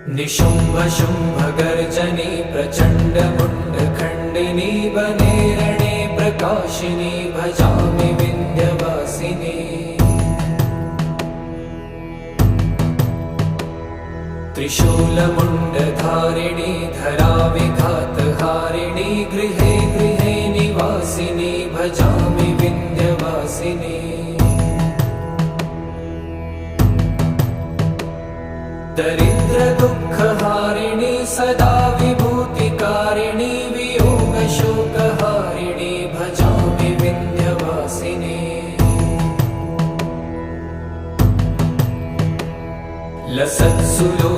निशुम्भ शुम्भ गर्जनी प्रचण्ड मुण्ड खण्डिनी वने रणे प्रकाशिनी भजामि विन्ध्यवासिनी। त्रिशूलमुण्डधारिणी धराविघातहारिणी गृहे गृहे निवासिनी भजामि विन्ध्यवासिनी। दरिद्र दुःखहारिणी सदा विभूतिकारिणी वियोगशोकहारिणी भजामि विन्ध्यवासिनी। लसत्सुलो